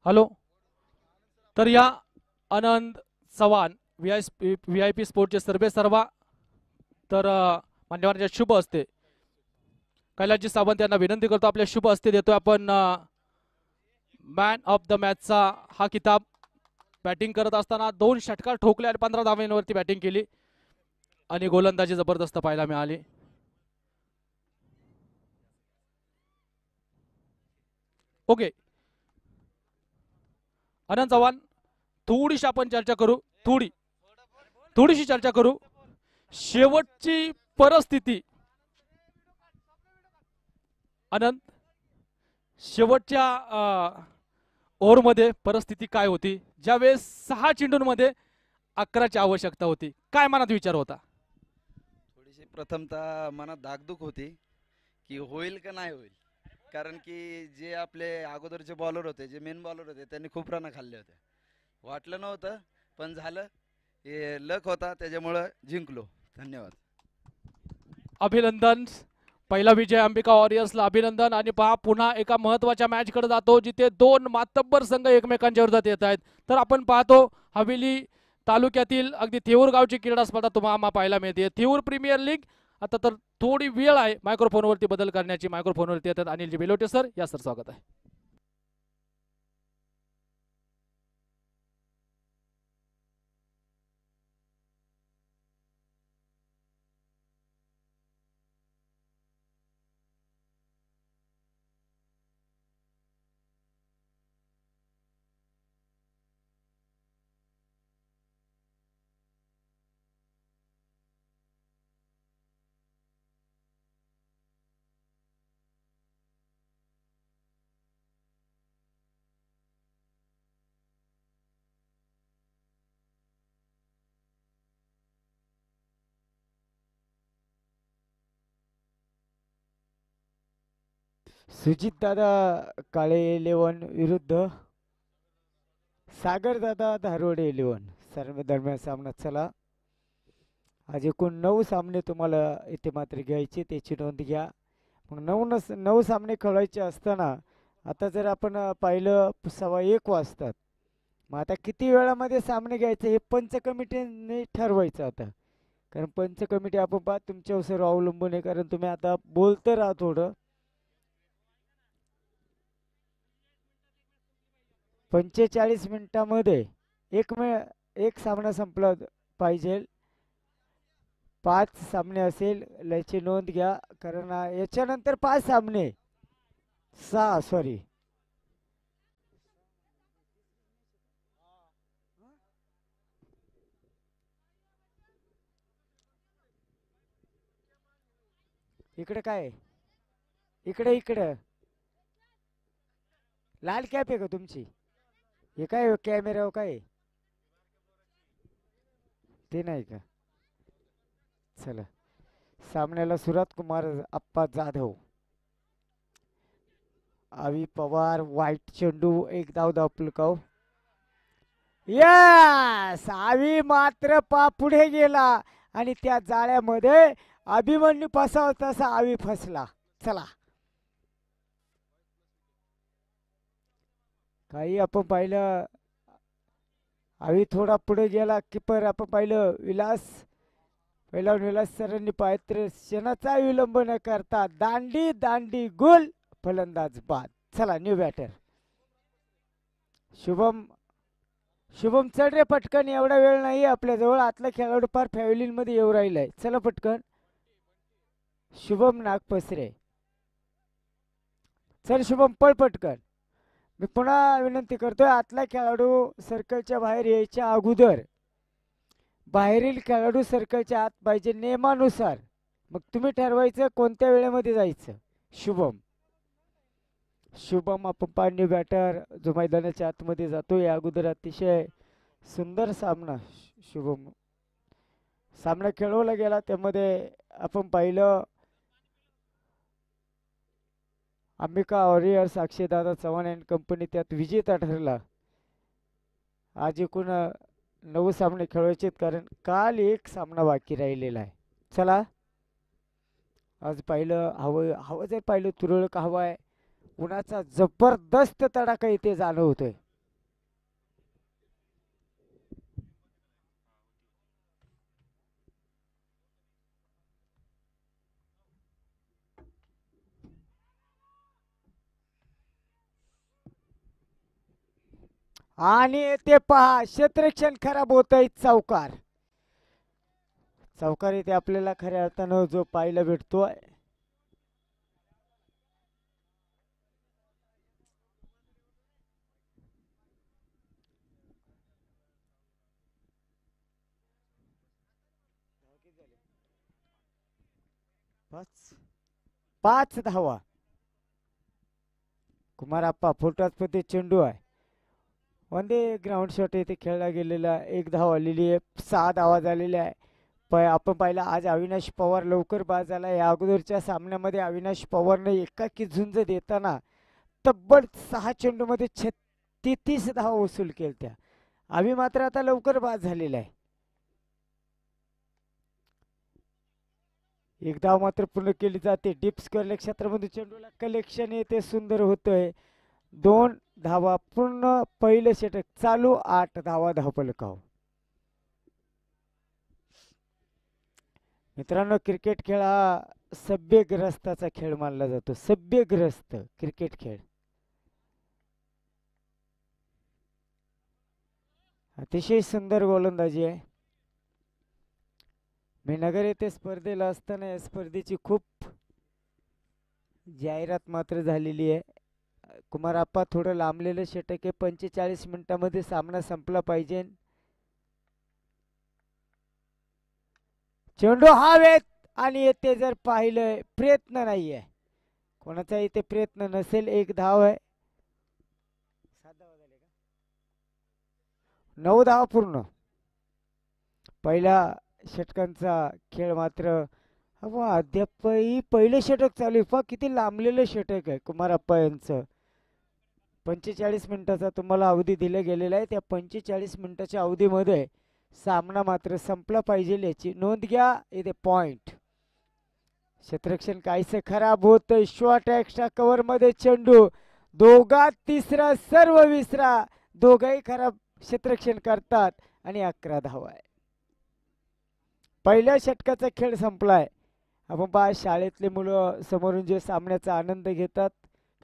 Hello. तर या आनंद Chavan V I P स्पोर्टचे सर्वे सर्वा तर मान्यवरांच्या शुभ असते कैलासजी सावंत यांना विनंती करतो आपल्या शुभ असते देतो आपण मॅन ऑफ द मॅचचा हा किताब. बॅटिंग करत असताना 2 षटकार ठोकले आणि 15 धावांवरती बॅटिंग केली आणि गोलंदाजी जबरदस्त पाहायला मिळाली. ओके आनंद चव्हाण थोडीशी आपण चर्चा करू. थोडीशी चर्चा करू. शेवटची परिस्थिती आनंद शेवटच्या ओव्हरमध्ये परिस्थिती काय होती ज्यावेळेस 6 चेंडूंमध्ये 11ची आवश्यकता होती, काय मनात विचार होता? थोडीशी प्रथमतः मनात धाकधूक होती की होईल का नाही होईल, कारण की जे आपले अगोदरचे बॉलर होते, जे मेन बॉलर होते, त्यांनी खूप रन खाल्ले होते. वाटलं नव्हतं पण झालं. हे लक होता त्याच्यामुळं जिंकलो. धन्यवाद. अभिनंदन. पहिला विजय अंबिका वॉरियर्सला अभिनंदन. आणि पहा पुन्हा एका महत्वाच्या मॅच कडे जातो जिथे 2 मातब्बर संघ एकमेकांच्या विरोधात येत आहेत. तर आपण पाहतो हवेली तालुक्यातील अगदी थेऊर गावची क्रीडा स्पर्धा तुम्हाला पाहायला मिळते. Theur premier league. आता तर थोडी वेळ आहे मायक्रोफोनवरती बदल करण्याची. मायक्रोफोनवरती येतात अनिलजी बेलोटे सर. या सर स्वागत आहे. सुजित दादा काळे 11 विरुद्ध सागर दादा धारोडे 11 सर्व दरम्यान सामना. चला आज एकूण 9 सामने तुम्हाला इथे मात्र घ्यायचे, त्याची नोंद घ्या. मग 9 सामने खेळायचे असताना आता जर आपण पाहिलं 1:15 वाजतात. मग आता किती वेळामध्ये सामने घ्यायचे हे पंच कमिटीने ठरवायचं आता. कारण पंच कमिटी आपण पहा तुमच्यावर अवलंबून आहे, कारण तुम्ही आता बोलतं राहा थोडं. 45 मिनिटामध्ये एक सामना संपला पाहिजे. 5 सामने असेल याची नोंद घ्या, कारण याच्यानंतर 5 सामने 6 सॉरी इकडे काय इकडे लाल कॅप आहे का तुमची? हे काय कॅमेरा काय ते नाही का? चला सामन्याला सुरुवात. कुमार अप्पा जाधव, आवी पवार, वाईट चेंडू, एक धाव धापलकाव. यस आवी मात्र पुढे गेला आणि त्या जाळ्यामध्ये अभिमन्यू फसाव तसा आवी फसला. चला काही आपण पाहिलं आवी थोडा पुढे गेला. किपर आपण पाहिलं विलास सरांनी पाहिजे क्षणाचा विलंब न करता दांडी गुल फलंदाज बाद. चला न्यू बॅटर शुभम चढ रे पटकन, एवढा वेळ नाही आपल्याजवळ. आतला खेळाडू फार फॅव्हलिन मध्ये येऊ राहिलाय. चला पटकन शुभम नागपसरे. चल शुभम पळ पटकन. मी पुन्हा विनंती करतोय आतला खेळाडू सर्कलच्या बाहेर यायच्या अगोदर बाहेरील खेळाडू सर्कलच्या आत पाहिजे नियमानुसार. मग तुम्ही ठरवायचं कोणत्या वेळेमध्ये जायचं. शुभम आपण पांड्य बॅटर जो मैदानाच्या आतमध्ये जातो. या अगोदर अतिशय सुंदर सामना शुभम सामना खेळवला गेला. त्यामध्ये आपण पाहिलं अंबिका वॉरियर्स अक्षयदादा चव्हाण अँड कंपनी त्यात विजेता ठरला. आज एकूण 9 सामने खेळवायचे, कारण काल एक सामना बाकी राहिलेला आहे. चला आज पाहिलं हवं जर पाहिलं तुरळक हवा आहे. उन्हाचा जबरदस्त तडाखा इथे जाणवतोय. आणि ते पहा क्षेत्ररक्षण खराब होत आहे. चौकार चौकार इथे आपल्याला खऱ्या अर्थानं जो पाहायला भेटतोय. पाच धावा. कुमारप्पा फुलटॉसमध्ये चेंडू आहे. वनडे ग्राउंड शॉट इथे खेळला गेलेला. एक धाव आलेली आहे. 6 धावा झालेल्या आहे. आपण पाहिला आज अविनाश पवार लवकर बाद झाला. या अगोदरच्या सामन्यामध्ये अविनाश पवारने एकाकी झुंज देताना तब्बल 6 चेंडूमध्ये 33 धावा वसूल केल्या. अभि मात्र आता लवकर बाद झालेला आहे. एक धाव मात्र पूर्ण केली जाते. डीप स्क्वेअर क्षेत्रामध्ये चेंडूला कलेक्शन येते. सुंदर होतोय. 2 धावा पूर्ण. पहिलं षटक चालू. 8 धावा धावफलकावर. मित्रांनो क्रिकेट खेळ हा सभ्यग्रस्ताचा खेळ मानला जातो. सभ्यग्रस्त क्रिकेट खेळ अतिशय सुंदर गोलंदाजी आहे. मी नगर येथे स्पर्धेला असताना या स्पर्धेची खूप जाहिरात मात्र झालेली आहे. कुमारप्पा थोडं लांबलेलं षटक आहे. 45 मिनिटांमध्ये सामना संपला पाहिजे. चेंडू हवेत आणि येथे जर पाहिलं प्रयत्न नाहीये. कोणाचा इथे प्रयत्न नसेल. एक धाव आहे. 9 धाव पूर्ण. पहिल्या षटकांचा खेळ मात्र अद्यापही पहिलं षटक चालू आहे. किती लांबलेलं षटक आहे कुमारप्पा यांचं. 45 मिनिटाचा तुम्हाला अवधी दिला गेलेला आहे. त्या 45 मिनिटाच्या अवधीमध्ये सामना मात्र संपला पाहिजे याची नोंद घ्या. इथे पॉइंट. क्षेत्ररक्षण काहीसं खराब होतंय. शॉर्ट एक्स्ट्रा कव्हर मध्ये चेंडू. दोघात तिसरा सर्व विसरा. दोघही खराब क्षेत्ररक्षण करतात आणि 11 धावा आहे. पहिल्या षटकाचा खेळ संपलाय. आपण पहा शाळेतले मुलं समोरून जे सामन्याचा आनंद घेतात.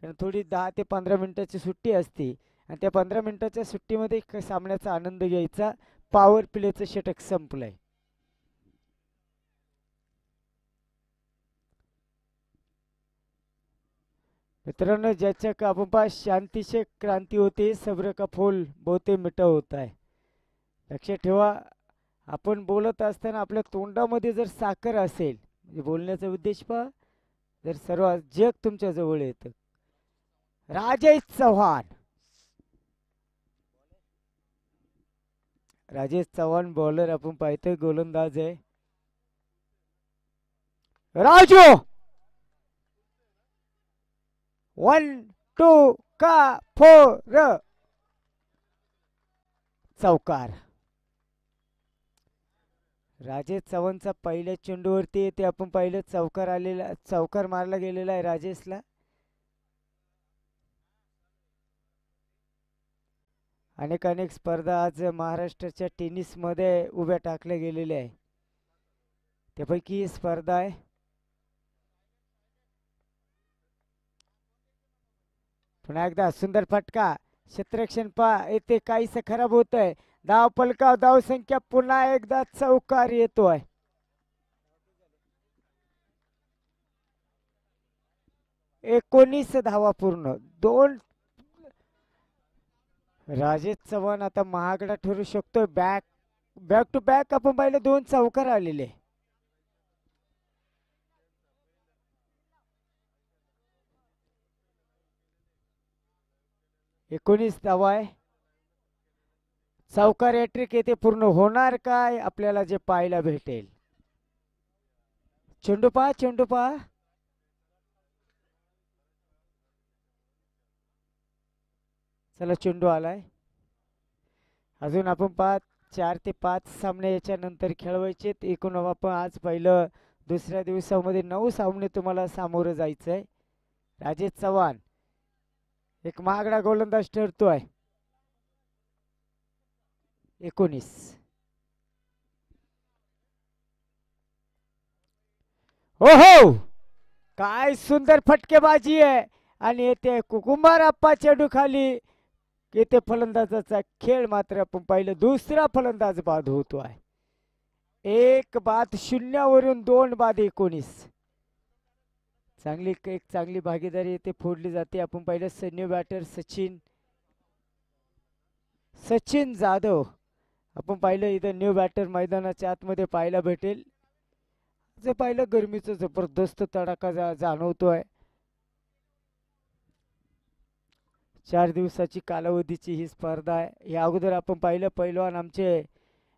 कारण थोडी 10 ते 15 मिनिटाची सुट्टी असते आणि त्या 15 मिनिटाच्या सुट्टीमध्ये सामन्याचा आनंद घ्यायचा. पॉवर प्लेचं षटक संपलंय. मित्रांनो ज्याच्या का आपण पहा शांती से क्रांती होते. सब्र का फूल बहुते मिठा होता है. लक्षात ठेवा. आपण बोलत असताना आपल्या तोंडामध्ये जर साखर असेल म्हणजे बोलण्याचा उद्देश पहा जर सर्व जग तुमच्या जवळ येतं. राजेश चव्हाण. राजेश चव्हाण बॉलर आपण पाहतोय. गोलंदाज आहे राजू. 1 2 का 4 चौकार. राजेश चव्हाणचा पहिल्या चेंडूवरती ते आपण पाहिलं चौकार आलेला. चौकार मारला गेलेला आहे राजेशला. अनेक स्पर्धा आज महाराष्ट्राच्या टेनिस मध्ये उभ्या टाकल्या गेलेल्या आहे. त्यापैकी ही स्पर्धा आहे. पुन्हा एकदा सुंदर फटका. क्षेत्ररक्षण पहा येथे काहीसं खराब होत आहे. धाव फलकाव. धाव संख्या पुन्हा एकदा चौकार येतोय. एकोणीस धावा पूर्ण. 2 राजेश चव्हाण आता महागडा ठरू शकतो. बॅक टू बॅक आपण पाहिलं 2 चौकार आलेले. एकोणीस धावा आहे. चौकार हॅट्रिक येथे पूर्ण होणार काय आपल्याला जे पाहायला भेटेल. चेंडू पहा. चेंडू पहा. चला चेंडू आलाय. अजून आपण पहा 4 ते 5 सामने याच्या नंतर खेळवायचे. एकूण आपण आज पहिलं दुसऱ्या दिवसामध्ये 9 सामने तुम्हाला सामोरं जायचंय. राजेश चव्हाण एक महागडा गोलंदाज ठरतोय. 19. हो काय सुंदर फटकेबाजी आहे आणि येते कुमारप्पा चेंडू खाली येथे फलंदाजाचा खेळ मात्र आपण पाहिलं दुसरा फलंदाज बाद होतो आहे. 1 बाद 0 वरून 2 बाद 19. एक चांगली भागीदारी येथे फोडली जाते. आपण पाहिलं सैन्य बॅटर सचिन जाधव आपण पाहिलं इथं न्यू बॅटर मैदानाच्या आतमध्ये पाहायला भेटेल. जे पाहिलं गरमीचा जबरदस्त तडाखा जाणवतोय. 4 दिवसाची कालावधीची ही स्पर्धा आहे. या अगोदर आपण पाहिलं पैलवान आमचे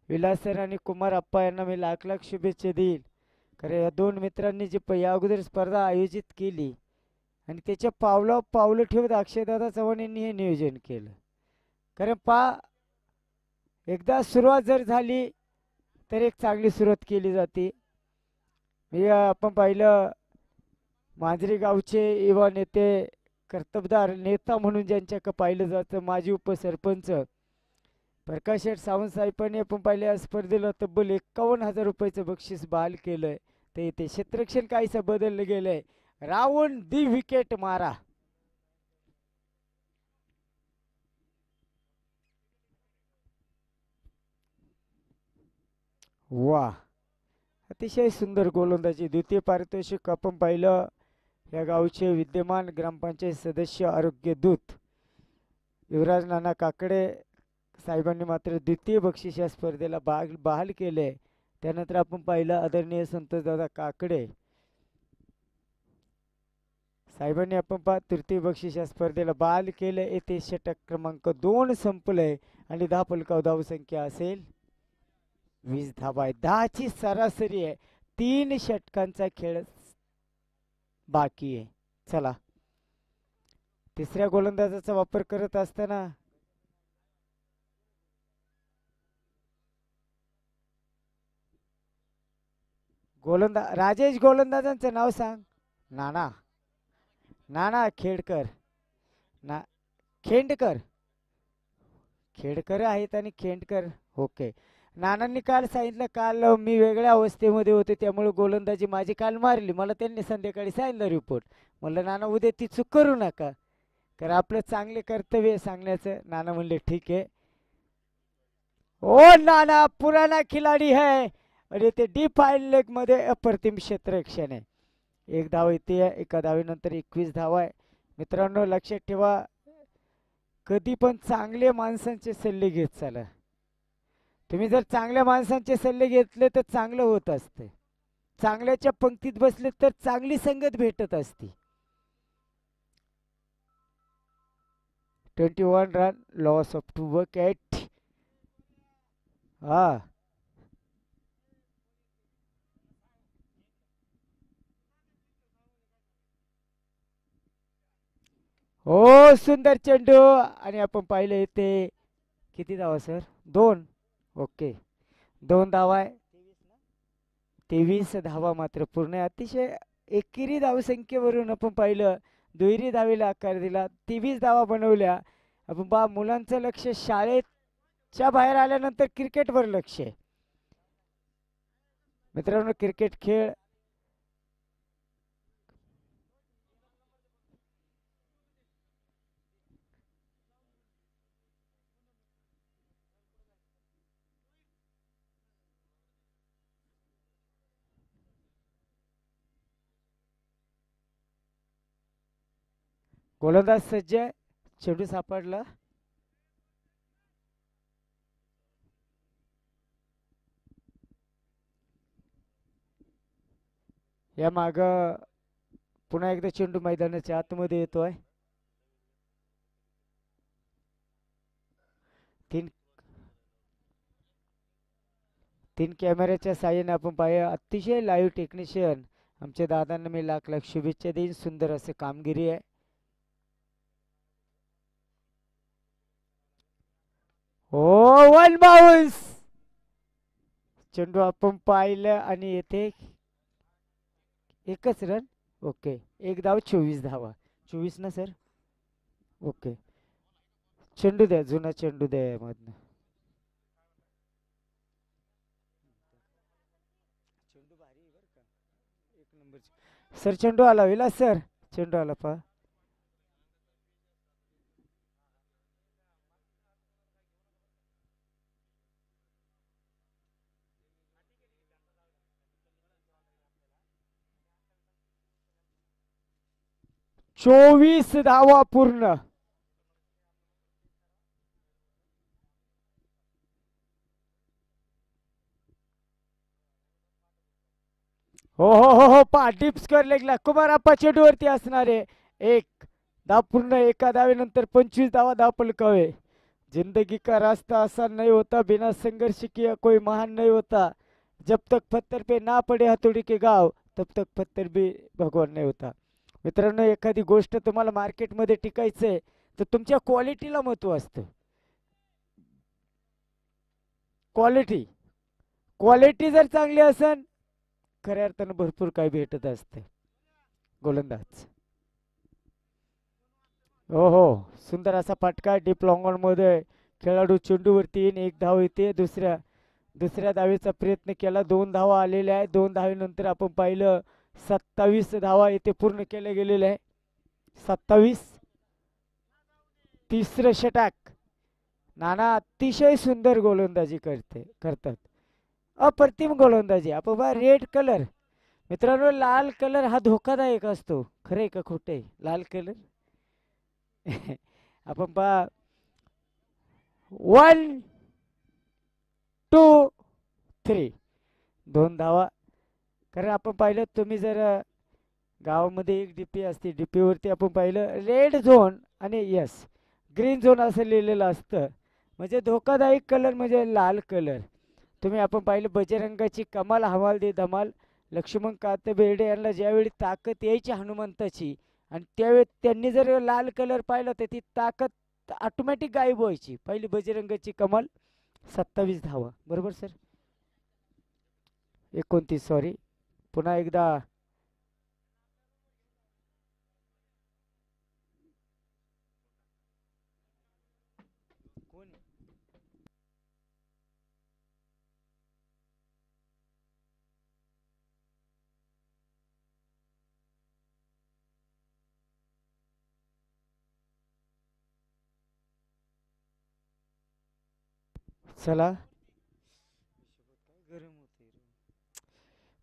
विलास सर आणि कुमार अप्पा यांना मी लाख लाख शुभेच्छा देईल. कारण या दोन मित्रांनी जी या अगोदर स्पर्धा आयोजित केली आणि त्याच्या पावलं ठेवत अक्षयदादा चव्हाण यांनी हे नियोजन केलं. कारण एकदा सुरुवात जर झाली तर एक चांगली सुरुवात केली जाते. आपण पाहिलं मांजरी गावचे युवा नेते कर्तबदार नेता म्हणून ज्यांच्याकडे पाहिलं जातं माजी उपसरपंच प्रकाश शेठ सावंत साहेबांनी आपण पाहिलं या स्पर्धेला तब्बल 51,000 रुपयाचं बक्षीस बहाल केलंय. ते इथे क्षेत्ररक्षण काहीसं बदललं गेलंय. राऊंड दी विकेट मारा. वा अतिशय सुंदर गोलंदाजी. द्वितीय पारितोषिक आपण पाहिलं या गावचे विद्यमान ग्रामपंचायत सदस्य आरोग्य दूत युवराज नाना काकडे साहेबांनी मात्र द्वितीय बक्षीस या स्पर्धेला बहाल केले. त्यानंतर आपण पाहिलं आदरणीय संतोषदादा काकडे साहेबांनी आपण तृतीय बक्षीस या स्पर्धेला बहाल केले. येथे षटक क्रमांक 2 संपलंय आणि 10 फलकाव धावसंख्या असेल 20 धावा आहे. 10ची सरासरी आहे. 3 षटकांचा खेळ बाकी आहे. चला तिसऱ्या गोलंदाजाचा वापर करत असताना राजेश गोलंदाजांचं नाव सांग. नाना खेडकर खेडकर आहेत आणि खेंडकर. ओके. नानांनी काल सांगितलं काल मी वेगळ्या अवस्थेमध्ये होते त्यामुळे गोलंदाजी माझी काल मारली. मला त्यांनी संध्याकाळी सांगितलं रिपोर्ट. म्हणलं नाना उद्या ती चूक करू नका कारण आपलं चांगले कर्तव्य सांगण्याचं. नाना म्हणले ठीक आहे. ओ नाना पुराना खिलाडी है आणि ते डीप फाईल लेग मध्ये अप्रतिम क्षेत्ररक्षण आहे. 1 धाव येते. एका धावेनंतर 21 धावा आहे. मित्रांनो लक्षात ठेवा कधी पण चांगले माणसांचे सल्ले घेत चला. तुम्ही जर चांगल्या माणसांचे सल्ले घेतले तर चांगलं होत असते. चांगल्याच्या पंक्तीत बसले तर चांगली संगत भेटत असते. 21 रन लॉस ऑफ 2 विकेट. हो सुंदर चेंडू आणि आपण पाहिलं इथे किती धावा सर 2. ओके 2 धावा आहे. 23 धावा मात्र पूर्ण. अतिशय एकेरी धावसंख्येवरून आपण पाहिलं दुहेरी धावेला आकार दिला. 23 धावा बनवल्या. आपण मुलांचं लक्ष शाळेच्या बाहेर आल्यानंतर क्रिकेटवर लक्ष आहे. मित्रांनो क्रिकेट खेळ गोलंदाज सज्ज. चेंडू सापडला. या माग पुन्हा एकदा चेंडू मैदानाच्या आतमध्ये येतोय. 3 कॅमेऱ्याच्या साहाय्याने आपण पाहिलं अतिशय लाईव्ह टेक्निशियन आमच्या दादांना मी लाख लाख शुभेच्छा देईन. सुंदर असे कामगिरी आहे. हो 1 बाउन्स. चेंडू आपण पाहिलं आणि येथे एकच रन. ओके 1 धाव 24 धावा. 24 ना सर. ओके चेंडू द्या जुना चेंडू द्या यामधनं. चेंडू भारी बर का 1 नंबर सर. चेंडू आला विलास सर. चेंडू आला पहा. 24 धावा पूर्ण. हो हो हो हो पा डीप स्कोअर लेगला कुमार आप्पा चेंडूवरती असणारे एक धाव पूर्ण. एका धावेनंतर 25 धावा धाव पलकावे. जिंदगी का रास्ता आसान नहीं होता, बिना संघर्ष किया कोई महान नहीं होता, जब तक पत्थर पे ना पडे हथौड़ी के गाव तब तक पत्थर भी भगवान नाही होता. मित्रांनो, एखादी गोष्ट तुम्हाला मार्केटमध्ये टिकायचंय तर तुमच्या क्वालिटीला महत्व असतं. क्वालिटी क्वालिटी जर चांगली असेल खऱ्या अर्थानं भरपूर काही भेटत असते. गोलंदाज हो हो सुंदर असा फटका डीप लॉंग ऑन मध्ये खेळाडू चेंडूवरती येईन. एक धाव येते. दुसऱ्या धावेचा प्रयत्न केला. 2 धावा आलेल्या आहेत. 2 धावेनंतर आपण पाहिलं 27 धावा येथे पूर्ण केल्या गेलेल्या आहे. 27. तिसरं षटक. नाना अतिशय सुंदर गोलंदाजी करतात. अप्रतिम गोलंदाजी. आपण बघा रेड कलर मित्रांनो, लाल कलर हा धोकादायक असतो. खरंय का खोटं? लाल कलर आपण पहा 1 2 3 2 धावा. कारण आपण पाहिलं तुम्ही जर गावामध्ये एक डीपी असते, डीपीवरती आपण पाहिलं रेड झोन आणि यस ग्रीन झोन असं लिहिलेलं असतं. म्हणजे धोकादायक कलर म्हणजे लाल कलर. तुम्ही आपण पाहिलं बजरंगाची कमाल हवाल दे धमाल. लक्ष्मण कातबेर्डे यांना ज्यावेळी ताकद यायची हनुमंताची आणि त्यावेळी त्यांनी जर लाल कलर पाहिला तर ती ताकद ऑटोमॅटिक गायब व्हायची. पहिली बजरंगाची कमाल. 27 धावा बरोबर सर. 29 सॉरी. पुन्हा एकदा चला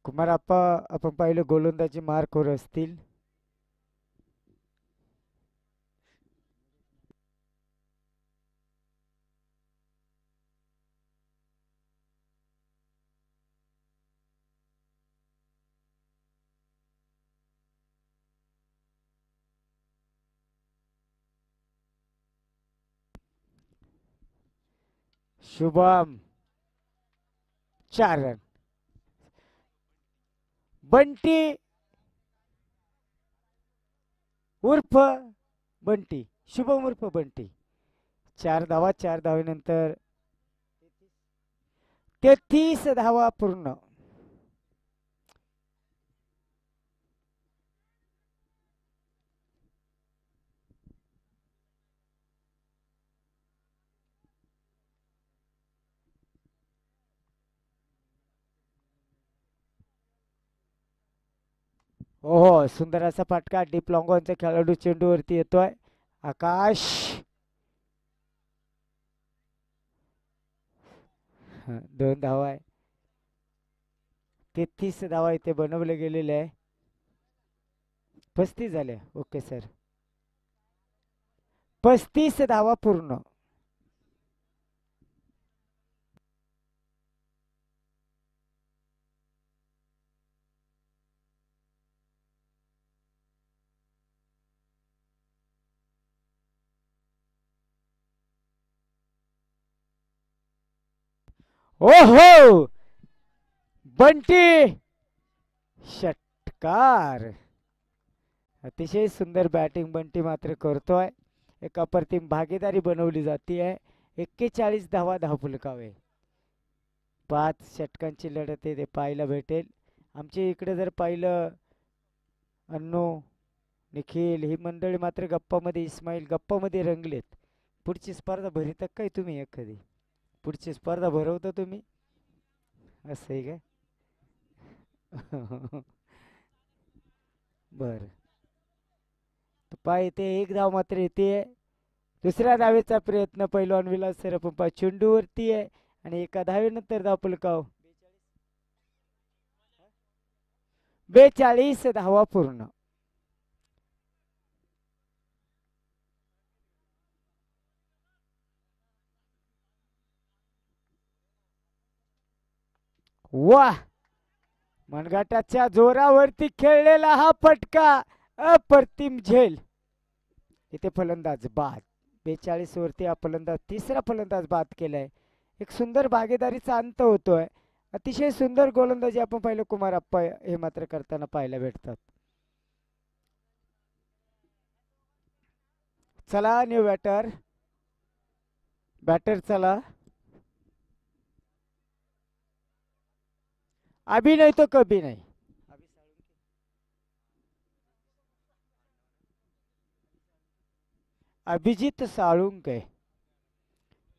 कुमार आप्पा आपण पाहिलं गोलंदाजी मार्कवर असतील. शुभम 4 रन. बंटी उर्फ बंटी, शुभम उर्फ बंटी 4 धावा. 4 धावेनंतर 33 धावा पूर्ण. हो हो सुंदर असा फटका. डीप लॉंगॉनचा खेळाडू चेंडूवरती येतोय. आकाश 2 धावा आहे. 33 धावा इथे बनवले गेलेले आहे. 35 झाले. Okay sir. 35 धावा पूर्ण. ओहो बंटी षटकार. अतिशय सुंदर बॅटिंग बंटी मात्र करतोय. एक अप्रतिम भागीदारी बनवली जाते आहे. 41 धावा धावफलकावे. 5 षटकांची लढत आहे ते पाहायला भेटेल. आमच्या इकडे जर पाहिलं अन्नू निखिल ही मंडळी मात्र गप्पामध्ये इस्माईल गप्पामध्ये रंगलेत. पुढची स्पर्धा भरिता काय तुम्ही? एखादी पुढची स्पर्धा भरवता तुम्ही असं आहे काय? बर पाय येते. 1 धाव मात्र येते. दुसऱ्या धावेचा प्रयत्न पैलवान विलास सरपंपा चेंडूवरती आहे आणि एका धावेनंतर धाव पलकाव. 42 धावा पूर्ण. वाह, मनगटाच्या जोरावरती खेळलेला हा फटका, अप्रतिम झेल. इथे फलंदाज बाद. 42 वरती हा फलंदाज तिसरा फलंदाज बाद केलाय. एक सुंदर भागीदारीचा अंत होतोय. अतिशय सुंदर गोलंदाजी आपण पाहिलं कुमार आप्पा हे मात्र करताना पाहायला भेटतात. चला न्यू बॅटर, बॅटर चला. अभी नहीं तो कभी नहीं. अभिजित साळुंके,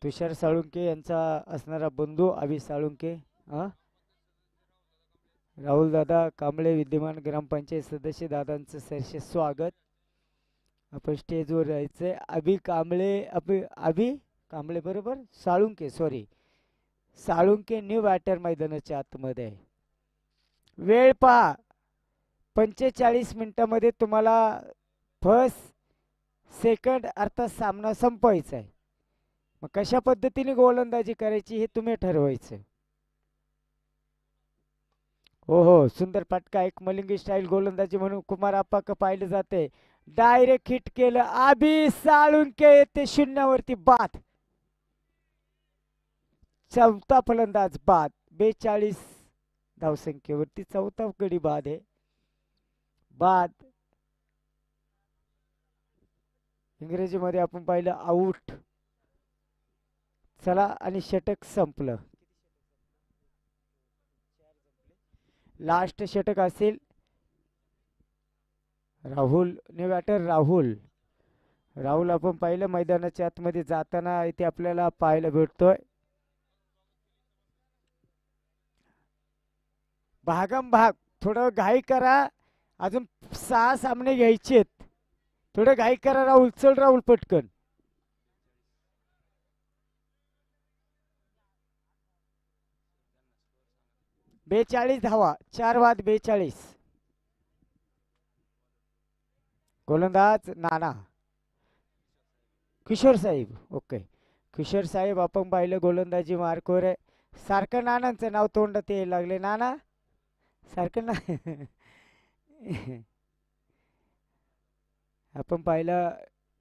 तुषार साळुंके यांचा असणारा बंधू अभि साळुंके. राहुल दादा कांबळे विद्यमान ग्रामपंचायत सदस्य दादांचं सरसे स्वागत. आपण स्टेजवर राहायचंय. अभि कांबळे, अभि कांबळे बरोबर, Salunke sorry, Salunke new batter मैदानाच्या आतमध्ये आहे. वेळ पहा, 45 मिनिटामध्ये तुम्हाला फर्स्ट सेकंड अर्थात सामना संपवायचा आहे. मग कशा पद्धतीने गोलंदाजी करायची हे तुम्ही ठरवायचं. हो हो, सुंदर फटका, एक मलिंगी स्टाईल गोलंदाजी म्हणून कुमार आप्पा पाहिलं जाते. डायरेक्ट हिट केलं. अभि साळुंके येते शून्यावरती बाद. चौथा फलंदाज बाद. 42 धावसंख्येवरती चौथा गडी बाद आहे. बाद इंग्रजीमध्ये आपण पाहिलं आऊट. चला, आणि षटक संपलं. लास्ट षटक असेल राहुल, न्यू बॅटर राहुल. राहुल आपण पाहिलं मैदानाच्या आतमध्ये जाताना इथे आपल्याला पाहायला भेटतोय. भागम भाग, थोडं घाई करा, अजून 6 सामने घ्यायचेत. थोडं घाई करा राहुल, चल राहुल पटकन. बेचाळीस धावा, 4 बाद 42. गोलंदाज नाना, किशोर साहेब. ओके, किशोर साहेब आपण पाहिलं गोलंदाजी मार्कवर आहे. सारखं नानांचं नाव तोंडात यायला लागले. नाना सारखं ना. आपण पाहिलं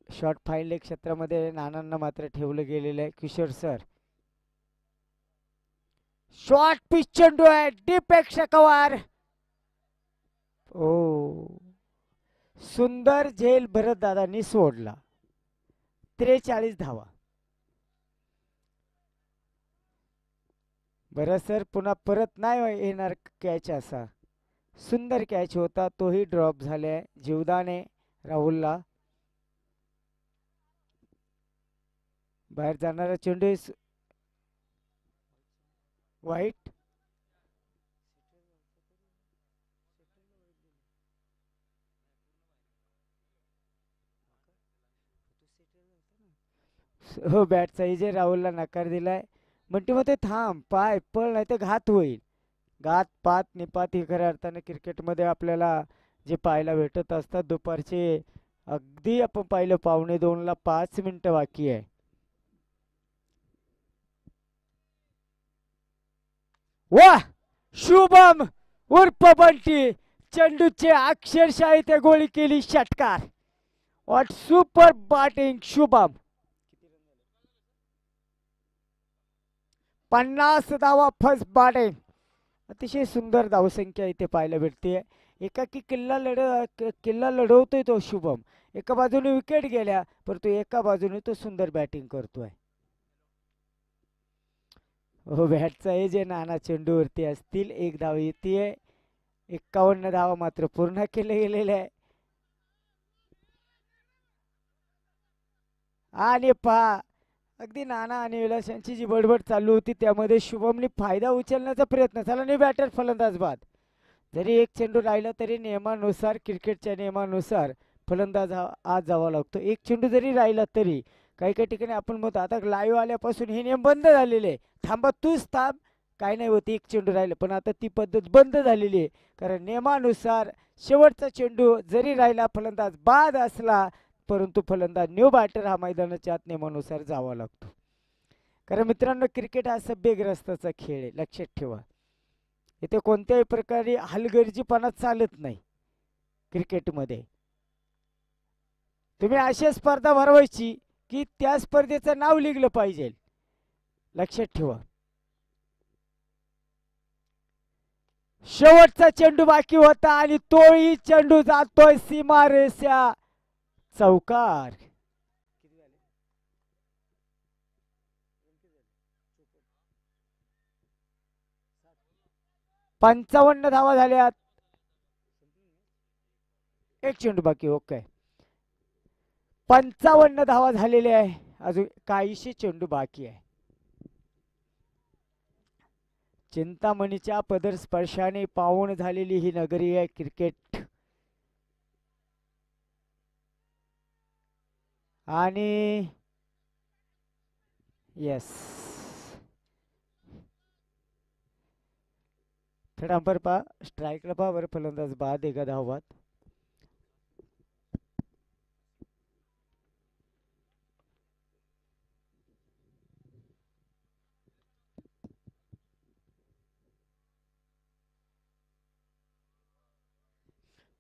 शॉर्ट फाईन क्षेत्रामध्ये नानांना मात्र ठेवलं गेलेलं आहे. किशोर सर, शॉर्ट पिच चेंडू आहे, डीप कव्हर. ओ, सुंदर झेल भरत दादांनी सोडला. 43 धावा. बरं सर, पुन्हा परत नाही येणार कॅच. असा सुंदर कॅच होता, तोही ड्रॉप झालाय. जीवदाने राहुलला. बाहेर जाणारा चेंडू वाईट. हो, बॅटचा इजे राहुलला नकार दिलाय. म्हणते मग ते थांब, पाय पळ, नाही तर घात होईल. घात पात निपात ही खऱ्या अर्थाने क्रिकेटमध्ये आपल्याला जे पाहायला भेटत असतात. दुपारचे अगदी आपण पाहिलं 1:45ला 5 मिनिटं बाकी आहे. वाह, शुभम उर्फ बंटी चेंडूचे अक्षरशः इथे गोळी केली. षटकार. What super batting Shubham. 50 धावा फर्स्ट बॅटिंग. अतिशय सुंदर धावसंख्या इथे पाहायला भेटते. एकाकी किल्ला लढवतोय तो शुभम. एका बाजूने विकेट गेल्या, परंतु एका बाजूने तो सुंदर बॅटिंग करतोय. हो, बॅटचा हे जे नाना चेंडूवरती असतील. 1 धाव येते. 51 धावा मात्र पूर्ण केले गेलेले आहे. आणि पहा, अगदी नाना आणि विलास यांची जी बडबड चालू होती त्यामध्ये शुभमने फायदा उचलण्याचा प्रयत्न झाला. आणि बॅटर फलंदाज बाद. जरी एक चेंडू राहिला तरी नियमानुसार, क्रिकेटच्या नियमानुसार फलंदाज आज जावा लागतो. एक चेंडू जरी राहिला तरी काही काही ठिकाणी आपण म्हणतो आता लाईव्ह आल्यापासून हे नियम बंद झालेले. थांबा, तूच थांब, काय नाही होत, एक चेंडू राहिलं. पण आता ती पद्धत बंद झालेली आहे. कारण नियमानुसार शेवटचा चेंडू जरी राहिला, फलंदाज बाद असला, परंतु फलंदाज न्यू बॅटर हा मैदानाच्या आत नियमानुसार जावा लागतो. कारण मित्रांनो, क्रिकेट हा सभ्यग्रस्ताचा खेळ आहे, लक्षात ठेवा. इथे कोणत्याही प्रकारे हलगर्जीपणा चालत नाही क्रिकेटमध्ये. तुम्ही अशी स्पर्धा भरवायची की त्या स्पर्धेचं नाव लिहिलं पाहिजे, लक्षात ठेवा. शेवटचा चेंडू बाकी होता आणि तोही चेंडू जातोय सीमारेषा चौकार. 55 धावा झाल्यात. एक चेंडू बाकी. ओके, 55 धावा झालेले आहे. अजून काहीशी चेंडू बाकी आहे. चिंतामणीच्या पदर स्पर्शाने पावन झालेली ही नगरी आहे क्रिकेट. आणि यस, थर्ड अंपर पहा, स्ट्राईकला पहा बरं, फलंदाज बाद एका धावात.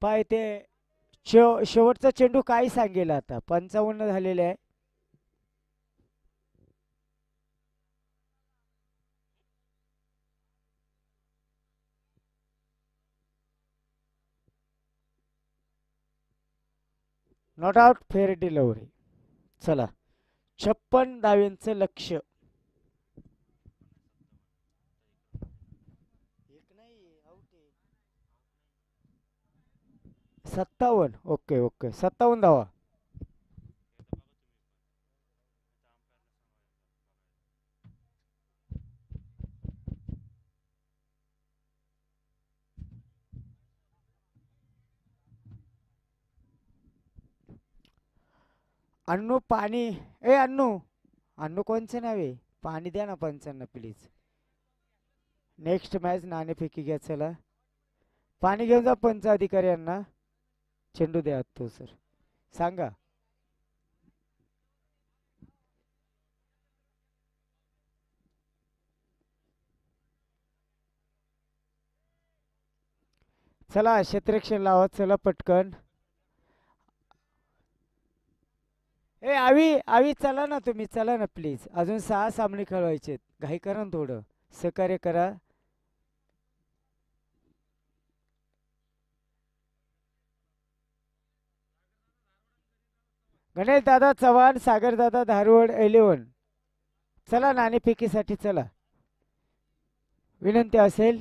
पाय ते शेवटचा चेंडू काय सांगेल आता. 55 झालेले आहे. Not out, fair delivery. चला, 56 धाव्यांचं लक्ष. 57. ओके ओके, 57 धावा. अन्नू पाणी. ए अन्नू, अन्नू कोणचं नाव आहे? पाणी द्या ना पंचांना प्लीज. नेक्स्ट मॅच नाणेफेकी घ्या. चला, पाणी घेऊन जा पंच अधिकारी यांना. चेंडू द्या तो सर, सांगा. चला क्षेत्ररक्षण लावा. चला पटकन. ए आवी आवी, चला ना तुम्ही, चला ना प्लीज. अजून 6 सामने खेळवायचे. घाई करा ना, थोडं सहकार्य करा. गणेश दादा चव्हाण, सागर दादा धारवड 11. चला नाणेफेकीसाठी चला. विनंती असेल,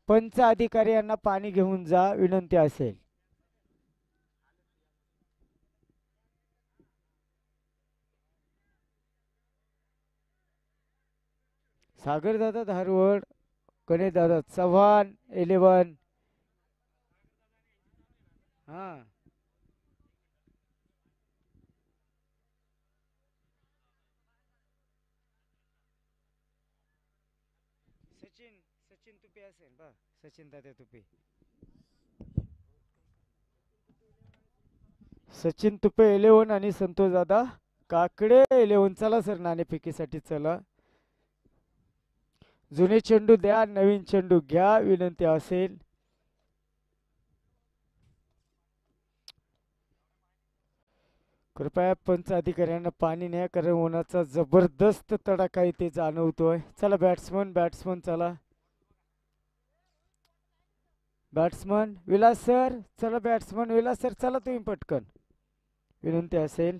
पंच अधिकारी यांना पाणी घेऊन जा, विनंती असेल. सागर दादा धारवड, गणेश दादा चव्हाण 11. हा, सचिन सचिन तुपे असेल बा, सचिन दादा तुपे. सचिन तुपे 11 आणि संतोष दादा काकडे 11. चला सर नाणेफेकीसाठी चला. जुने चेंडू द्या, नवीन चेंडू घ्या, विनंती असेल. कृपया पंच अधिकाऱ्यांना पाणी न्या, कारण उन्हाचा जबरदस्त तडाखा इथे जाणवतोय. चला बॅट्समन, बॅट्समन चला. बॅट्समन विलास सर, चला बॅट्समन विलास सर, चला तुम्ही पटकन, विनंती असेल.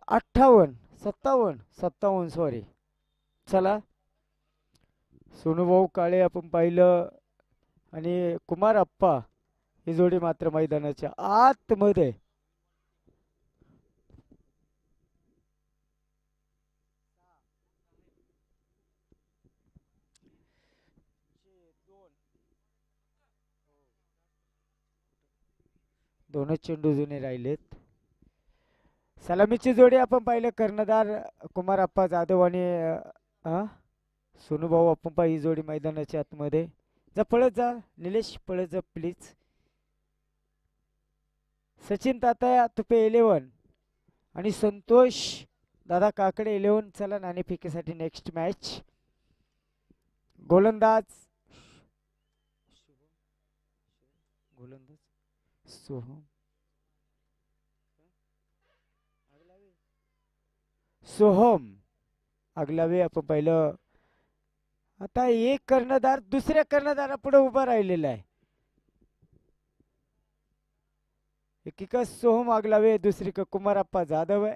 58, 57 सॉरी. चला, सोनूभाऊ काळे आपण पाहिलं आणि कुमार अप्पा ही जोडी मात्र मैदानाच्या आतमध्ये. दोनच चेंडू जुने राहिलेत. सलामीची जोडी आपण पाहिलं, कर्णधार कुमार अप्पा जाधव आणि सोनूभाऊ अप्पा ही जोडी मैदानाच्या आतमध्ये. जा पळत जा निलेश, पळत जा प्लीज. सचिन तात्या तुपे 11 आणि संतोष दादा काकडे 11 चला नाणेफेकीसाठी नेक्स्ट मॅच. गोलंदाज गोलंदाज सोहम सोहम आगलावे आपण पाहिलं. आता एक कर्णधार दुसऱ्या कर्णधारापुढे उभा राहिलेला आहे. एकीका सोहम आगलावे दुसरी कुमारप्पा जाधव आहे.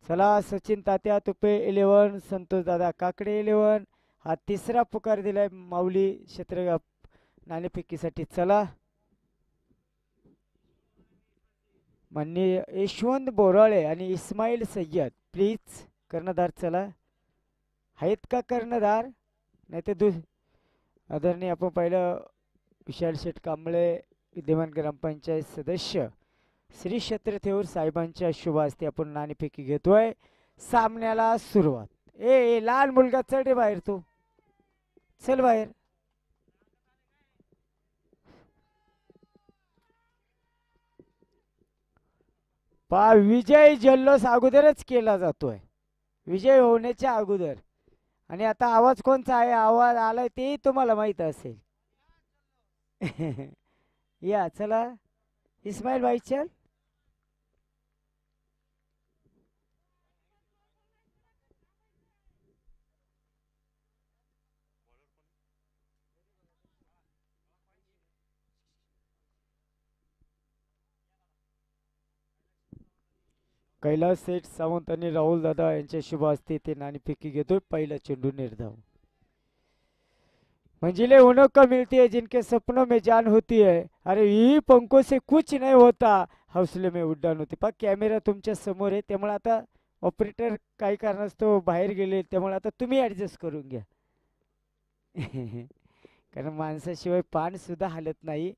चला सचिन तात्या तुपे 11 संतोष दादा काकडे 11 हा तिसरा पुकार दिलाय माऊली क्षेत्र नाणेफेकीसाठी. चला माननीय यशवंत बोराळे आणि इस्माईल सय्यद प्लीज कर्णधार चला. आहेत का कर्णधार? नाही ते आदरणीय आपण पाहिलं विशाल शेठ कांबळे विद्यमान ग्रामपंचायत सदस्य श्री क्षेत्र थेऊर साहेबांच्या शुभ हस्ते आपण नाणेफेकी घेतोय. सामन्याला सुरुवात. ए लहान मुलगा चल रे बाहेर, तू चल बाहेर. पा विजय जल्लोष अगोदरच केला जातोय, विजय होण्याच्या अगोदर. आणि आता आवाज कोणचा आहे, आवाज आलाय ते तुम्हाला माहित असेल. या चला इस्माईल भाई चल. कैलास सेठ सावंत आणि राहुल दादा यांच्या शुभ हस्ते ते नाणेफेकी घेतोय. पहिला चेंडू निर्धाव. मंजिलें उन्हों को मिलती है जिनके सपनों में जान होती है. अरे ही पंखों से कुछ नहीं होता, हौसले में उड्डाण होते. पा कॅमेरा तुमच्या समोर आहे त्यामुळे आता ऑपरेटर काही कारणास्तव बाहेर गेले त्यामुळे आता तुम्ही ऍडजस्ट करून घ्या. कारण माणसाशिवाय पान सुद्धा हालत नाही.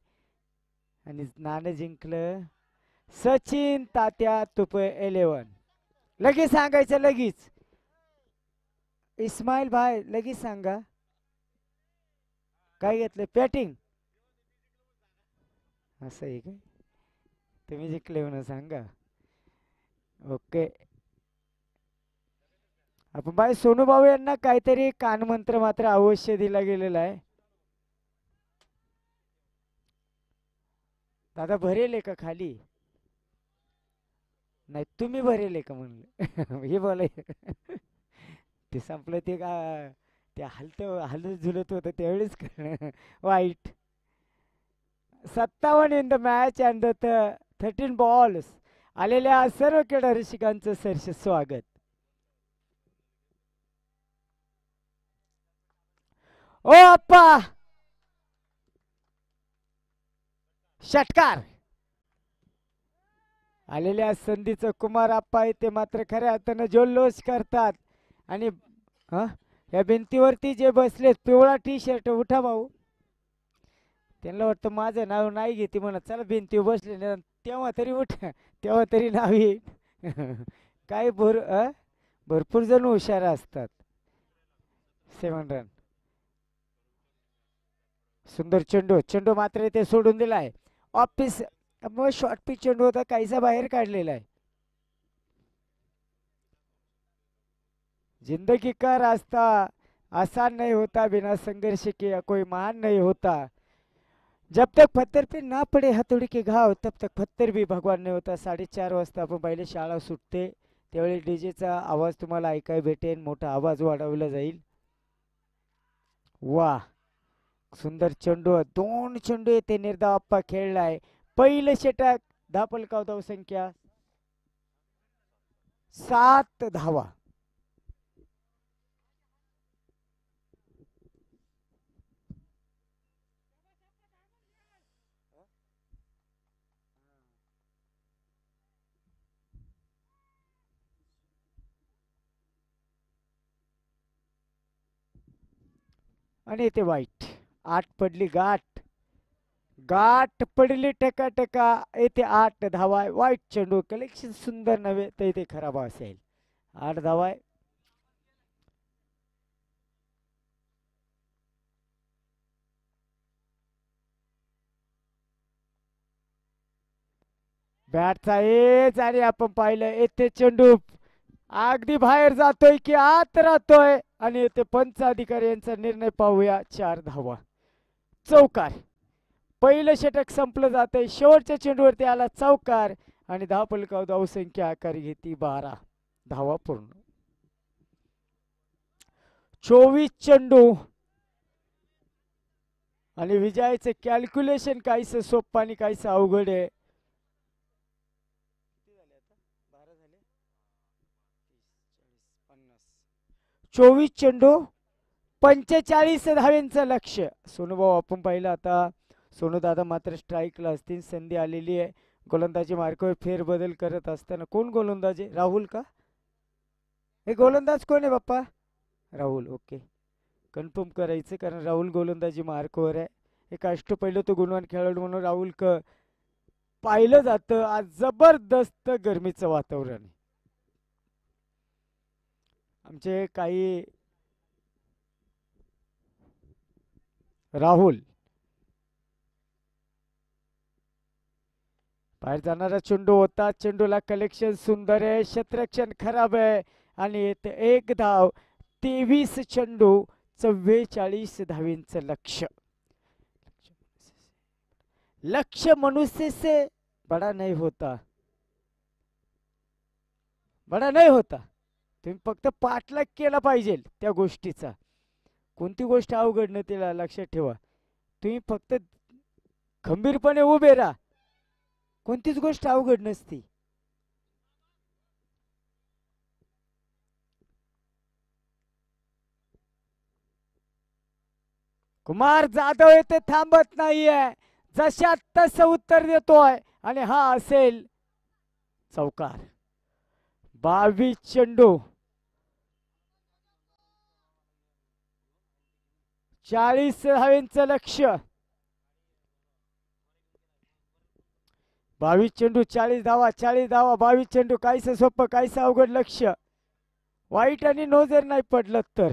आणि नाणं जिंकलं सचिन तात्या तुपे 11. लगेच सांगायचं, लगेच इस्माईल भाई लगेच सांगा काय घेतलं. पॅटिंग असं आहे काय, तुम्ही जिंकले म्हणून सांगा. ओके. आपण बाई सोनूभाऊ यांना काहीतरी कानमंत्र मात्र अवश्य दिला गेलेला आहे. दादा भरेल आहे का खाली? नाही तुम्ही भरेल आहे का म्हणलं. हे बोलाय ते संपलं ते का ते हलत झुलत होतं त्यावेळेस वाईट. 57 in the match and 13 balls. आलेल्या सर्व क्रीडा रसिकांचं सरस स्वागत. ओ अप्पा षटकार. आलेल्या संधीचं कुमार आप्पा आहे ते मात्र खऱ्या अर्थानं जल्लोष करतात. आणि या भिंतीवरती जे बसले पिवळा टी शर्ट, उठा भाऊ. त्यांना वाटतं माझं नाव नाही घेते म्हणत, चला भिंतीवर बसले तेव्हा तरी उठा, तेव्हा तरी नाव येईल. काय भरपूर जण हुशार असतात. 7 रन. सुंदर चेंडू, चेंडू मात्र ते सोडून दिलाय. ऑफिस मग शॉर्ट पिच चेंडू होता, काहीसा बाहेर काढलेला आहे. जिंदगी का रास्ता आसान नहीं होता, बिना संघर्ष किया कोई महान नहीं होता. जब तक पत्थर पे ना पडे हथौड़ी के घाव तब तक पत्थर भी भगवान नहीं होता. 4:30 वाजता आपण पहिले शाळा सुटते त्यावेळी डीजेचा आवाज तुम्हाला ऐकाय भेटेल, मोठा आवाज वाढवला जाईल. वा सुंदर चेंडू, 2 चेंडू येते निर्धाव आप्पा खेळलाय. पहिलं षटक, धापलकाव धाव संख्या 7 धावा. आणि ते वाईट 8 पडली गाठ, गाठ पडली टका येथे 8 धावा. वाईट चेंडू, कलेक्शन सुंदर नव्हे तर इथे खराब असेल. 8 धावा. बॅटचा एज आणि आपण पाहिलं येथे चेंडू अगदी बाहेर जातोय की आत राहतोय आणि येथे पंच अधिकारी यांचा निर्णय पाहूया. 4 धावा चौकार. पहिलं षटक संपलं जातंय. शेवटच्या चेंडूवरती आला चौकार आणि धावफलकावर धावसंख्या आकारी घेती 12. धावा पूर्ण. 24 चेंडू आणि विजयाचं कॅल्क्युलेशन काहीसं सोपं आणि काहीसं अवघड आहे. 24 चेंडू 45 धावेंचं लक्ष. सोनूभाऊ आपण पाहिलं आता सोनू दादा मात्र स्ट्राईकला असतील. संधी आलेली आहे. गोलंदाजी मार्गावर फेरबदल करत असताना कोण गोलंदाज आहे? राहुल का? हे गोलंदाज कोण आहे बाप्पा? राहुल. ओके कन्फर्म करायचं कारण राहुल गोलंदाजी मार्कवर आहे. एक अष्टपैलू तो गुणवान खेळाडू म्हणून राहुल पाहिलं जातं. आज जबरदस्त गरमीचं वातावरण. आमचे काही राहुल बाहेर जाणारा चेंडू होता. चेंडूला कलेक्शन सुंदर आहे. क्षेत्ररक्षण खराब आहे आणि येथे एक धाव. 23 चेंडू 44 धावेंचं लक्ष. लक्ष्य मनुष्य से बड़ा नहीं होता. बड़ा नहीं होता. तुम्ही फक्त पाठलाग केला पाहिजे त्या गोष्टीचा. कोणती गोष्ट अवघड नाही तिला लक्षात ठेवा. तुम्ही फक्त खंबीरपणे उभे राहा. कोणतीच गोष्ट अवघड नसती. कुमार जाधव येथे थांबत नाहीये. जशा तसं उत्तर देतोय आणि हा असेल चौकार. 22 चेंडू 40 धावेंचं लक्ष. 22 चेंडू 40 धावा. 40 धावा 22 चेंडू. काहीसं सोपं काहीसं अवघड लक्ष. वाईट आणि नो जर नाही पडलं तर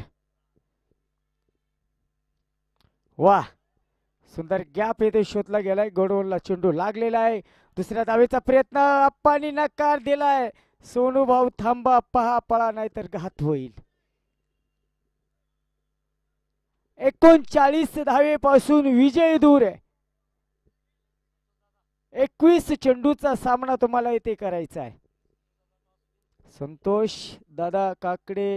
वा सुंदर गॅप येथे शोधला गेलाय. गोडवनला चेंडू लागलेला आहे. दुसऱ्या धावेचा प्रयत्न अप्पानी नकार दिलाय. सोनू भाऊ थांबा पहा पळा नाही तर घात होईल. 39 धावेपासून विजय दूर आहे. 21 चेंडूचा सामना तुम्हाला इथे करायचा आहे. संतोष दादा Kakade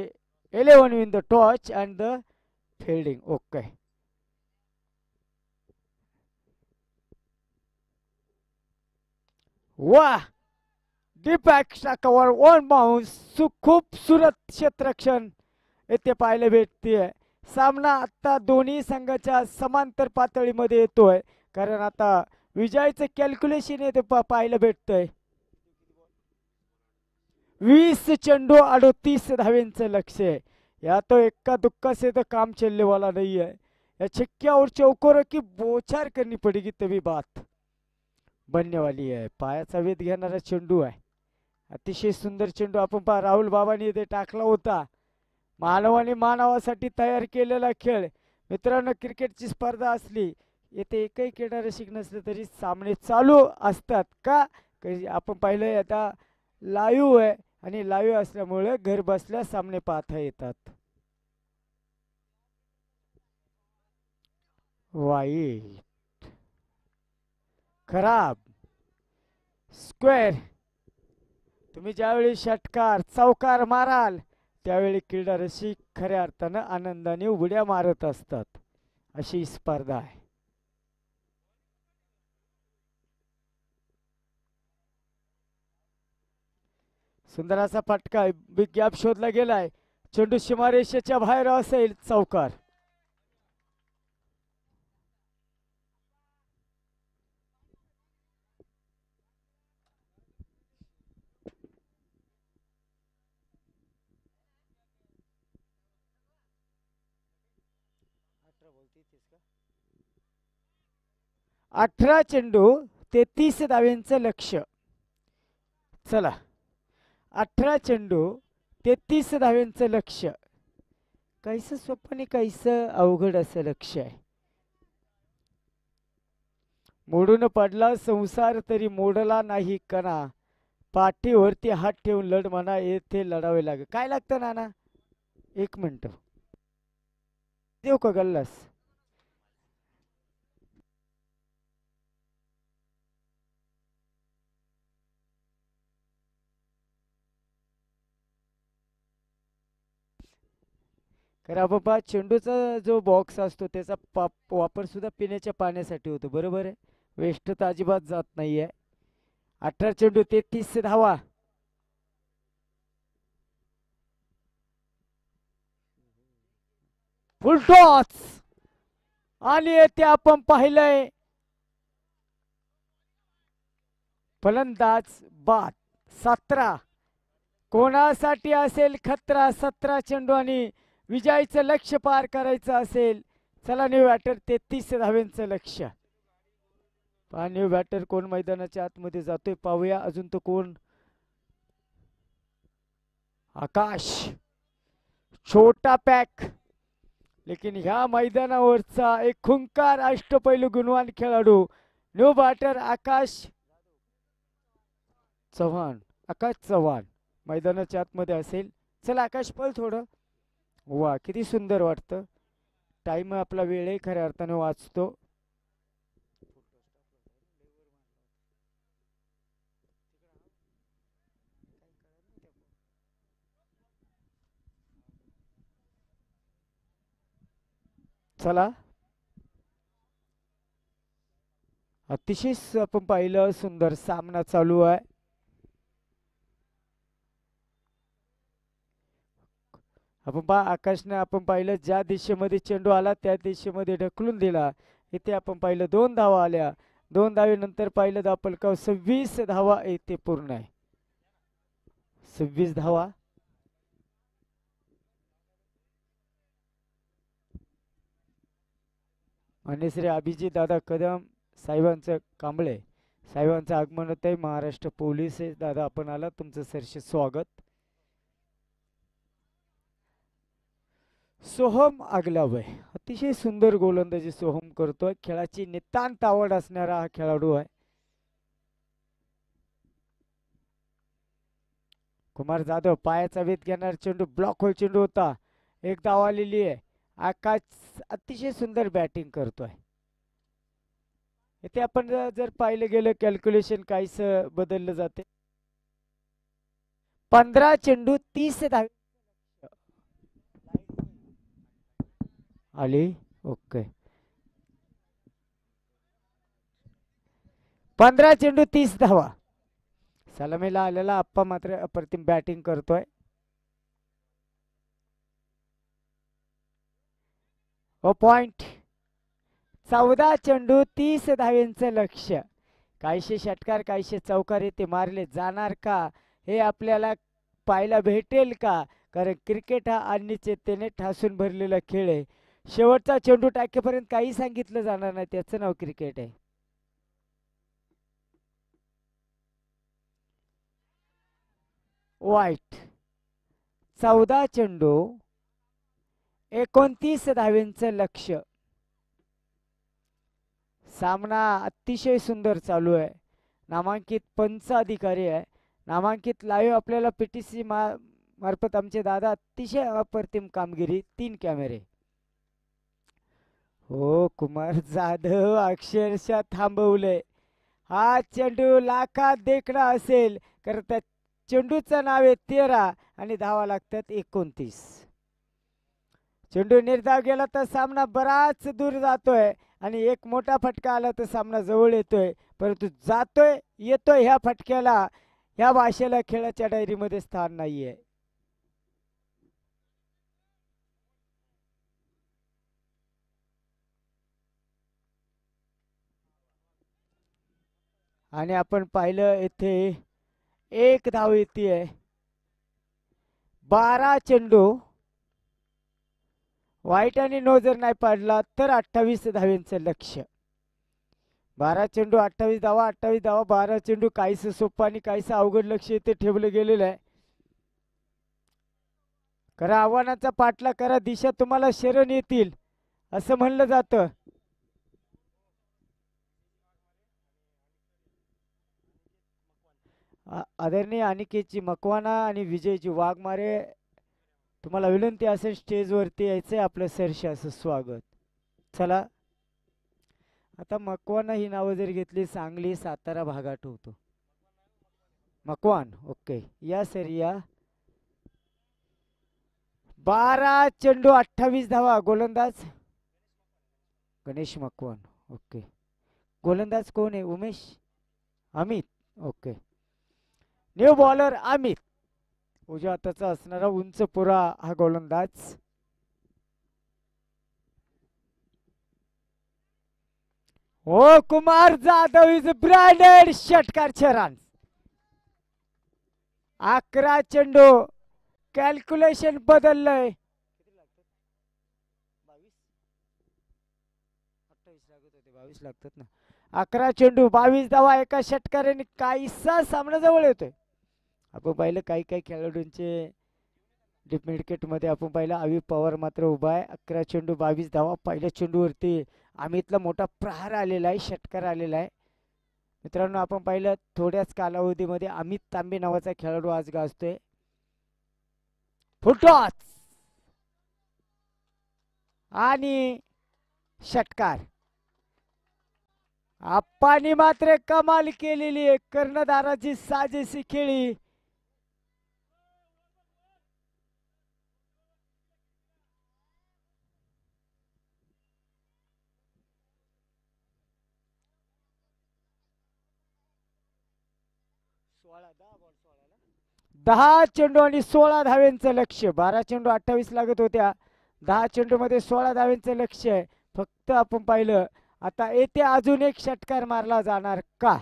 11 win the toss and the fielding. Okay वाह deep extra cover on bounce. खूपसूरत क्षेत्ररक्षण येथे पाहायला भेटते. सामना आता दोन्ही संघाच्या समांतर पातळीमध्ये येतोय कारण आता विजयाचं कॅल्क्युलेशन येथे पाहायला भेटतंय. 20 चेंडू 38 धावेंचं लक्ष है. या तो इक्का दुक्का से तो काम चलने वाला नहीं है. या छक्का और चौकों की बोछार करनी पड़ेगी तभी बात बनने वाली है. पायाचा वेध घेणारा चेंडू आहे. अतिशय सुंदर चेंडू आपण पहा राहुल बाबांनी इथे टाकला होता. मानवाने मानवासाठी तयार केलेला खेळ. मित्रांनो क्रिकेटची स्पर्धा असली येथे एकही क्रीडारसिक नसले तरी सामने चालू असतात का आपण पाहिलं. आता लाईव्ह आहे आणि लाईव्ह असल्यामुळे घर बसल्या सामने पाहता येतात. वाईट खराब स्क्वेअर. तुम्ही ज्यावेळी षटकार चौकार माराल त्यावेळी क्रीडारसिक खऱ्या अर्थानं आनंदाने उड्या मारत असतात. अशी स्पर्धा आहे. सुंदर असा फटका बिग गॅप शोधला गेलाय. चेंडू सीमारेषेच्या बाहेर असेल चौकार. अठरा चेंडू 33 धावेंचं लक्ष. चला 18 चेंडू 33 धावेंचं लक्ष. काहीसं सोपं आणि काहीसं अवघड असं लक्ष आहे. मोडून पडला संसार तरी मोडला नाही कणा, पाठीवरती हात ठेवून लढ म्हणा, येथे लढावे लागे. काय लागतं नाना? 1 मिनिट देऊ का गल्लास? कारण बाबा चेंडूचा जो बॉक्स असतो त्याचा वापर सुद्धा पिण्याच्या पाण्यासाठी होतो, बरोबर आहे. वेस्ट तर अजिबात जात नाहीये. 18 चेंडू 33 धावा. फुल टॉस आणि येथे आपण पाहिलंय फलंदाज बाद. 17 कोणासाठी असेल खतरा? 17 चेंडू आणि विजयाचं लक्ष पार करायचं असेल. चला न्यू बॅटर 33 धाव्यांचं लक्ष. पहा न्यू बॅटर कोण मैदानाच्या आतमध्ये जातोय पाहूया. अजून तो कोण? आकाश. छोटा पॅक लेकिन ह्या मैदानावरचा एक खुंकार अष्टपैलू गुणवान खेळाडू न्यू बॅटर आकाश चव्हाण. आकाश चव्हाण मैदानाच्या आतमध्ये असेल. चला आकाश पळ थोडं. वा किती सुंदर वाटतं. टाइम आपला वेळही खऱ्या अर्थाने वाचतो. चला अतिशय आपण पाहिलं सुंदर सामना चालू आहे. आपण आकाशने आपण पाहिलं ज्या दिशेमध्ये चेंडू आला त्या दिशेमध्ये ढकलून दिला. इथे आपण पाहिलं 2 धावा आल्या. 2 धावेनंतर पाहिलं धावफलकावर 26 धावा इथे पूर्ण आहे. 26 धावा. आणि श्री अभिजित दादा कदम साहेबांचं कांबळे साहेबांचं आगमन होत आहे. महाराष्ट्र पोलीस दादा आपण आला, तुमचं सरसे स्वागत. सोहम आगलावय अतिशय सुंदर गोलंदाजी सोहम करतोय. खेळाची नितांत आवड असणारा हा खेळाडू आहे. कुमार जाधव पायाचा वेध घेणार चेंडू ब्लॉक होल चेंडू होता. 1 धाव आलेली आहे. आकाश अतिशय सुंदर बॅटिंग करतोय. इथे आपण जर पाहिलं गेलं कॅल्क्युलेशन काहीच बदललं जाते. 15 चेंडू 30 धावे आली. ओके 15 चेंडू 30 धावा. सलामीला आलेला आप्पा मात्र अप्रतिम बॅटिंग करतोय. पॉइंट 14 चेंडू 30 धाव्यांचं लक्ष. काहीशे षटकार काहीशे चौकार ते मारले जाणार का हे आपल्याला पाहायला भेटेल का? कारण क्रिकेट हा अनिश्चिततेने ठासून भरलेला खेळ आहे. शेवटचा चेंडू टाकेपर्यंत काही सांगितलं जाणार नाही, त्याचं नाव क्रिकेट आहे. वाईट 14 चेंडू 29 धाव्यांचं लक्ष. सामना अतिशय सुंदर चालू आहे. नामांकित पंच अधिकारी आहे. नामांकित लाईव्ह आपल्याला पीटीसी मार्फत आमचे दादा अतिशय अप्रतिम कामगिरी. 3 कॅमेरे. हो कुमार जाधव अक्षरशः थांबवले. हा चेंडू लाखात देखणा असेल कारण त्या चेंडूचं नाव आहे 13 आणि धावा लागतात 29. चेंडू निर्धाव गेला तर सामना बराच दूर जातोय आणि एक मोठा फटका आला तर सामना जवळ येतोय. परंतु जातोय येतोय ह्या फटक्याला ह्या भाषेला खेळाच्या डायरीमध्ये स्थान नाहीये. आणि आपण पाहिलं येथे 1 धाव येते. 12 चेंडू वाईट आणि नो जर नाही पडला तर 28 धाव्यांचं लक्ष. 12 चेंडू 28 धावा. 28 धावा 12 चेंडू. काहीच सोपं आणि काहीच अवघड लक्ष इथे ठेवलं गेलेलं आहे. करा आव्हानाचा पाठला करा, दिशा तुम्हाला शरण येतील असं म्हणलं जातं. आदरणीय अनिकेतची मकवाना आणि विजयची वाघमारे, तुम्हाला विनंती असेल स्टेजवरती यायचंय, आपलं सरशी असं स्वागत. चला आता मकवाना ही नावं जर घेतली, सांगली सातारा भाग आठवतो. मकवान, ओके या सर या. 12 चेंडू 28 धावा. गोलंदाज गणेश मकवान, ओके. गोलंदाज कोण आहे? Umesh Amit, okay. New bowler Amit, उजव्या हाताचा असणारा उंच पुरा हा गोलंदाज. ओ कुमार जाधव इज ब्रँडेड षटकार 6 रन. 11 चेंडू, कॅल्क्युलेशन बदललंय. 22 लागतात ना. 11 चेंडू 22 धावा एका षटकाराने काहीसा सामना जवळ येतोय. आपण पाहिलं काही काही खेळाडूंचे डीप मिडकेट मध्ये आपण पाहिलं अवी पवार मात्र उभा आहे. 11 चेंडू 22 धावा. पहिल्या चेंडूवरती अमितला मोठा प्रहार आलेला आहे, षटकार आलेला आहे. मित्रांनो आपण पाहिलं थोड्याच कालावधीमध्ये अमित तांबे नावाचा खेळाडू आज गाजतोय. फुटॉस आणि षटकार. आप्पानी मात्र कमाल केलेली आहे. कर्णधाराची साजेशी खेळी. दहा चेंडू आणि 16 धाव्यांचं लक्ष्य. 12 चेंडू 28 लागत होत्या. 10 चेंडू मध्ये 16 धाव्यांचं लक्ष्य आहे. फक्त आपण पाहिलं आता येथे अजून एक षटकार मारला जाणार का?